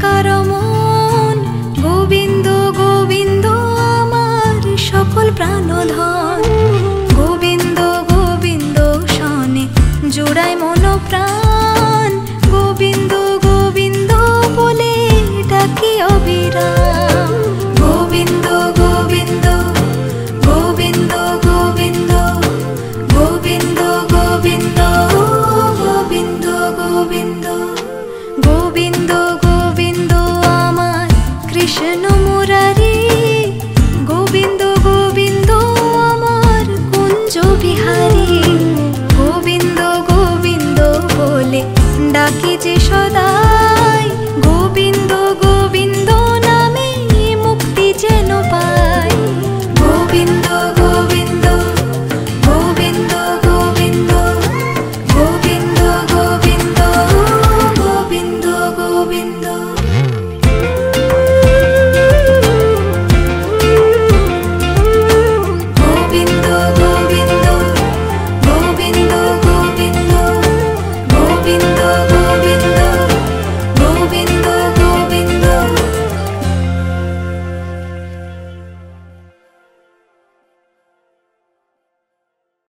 একার মন। গোবিন্দ গোবিন্দ আমার সকল প্রাণধন। গোবিন্দ গোবিন্দ শনে জোড়ায় মন প্রাণ। গোবিন্দ গোবিন্দ বলে ডাকি অবিরাম। গোবিন্দ গোবিন্দ গোবিন্দ গোবিন্দ গোবিন্দ গোবিন্দ গোবিন্দ গোবিন্দ গোবিন্দ গোবিন্দ আমার কৃষ্ণ মুরারি। গোবিন্দ গোবিন্দ আমার কুঞ্জ বিহারী। গোবিন্দ গোবিন্দ বলে ডাকি যে সদাই। গোবিন্দ গোবিন্দ নামে মুক্তি যেন পাই। গোবিন্দ গোবিন্দ গোবিন্দ গোবিন্দ গোবিন্দ গোবিন্দ গোবিন্দ গোবিন্দ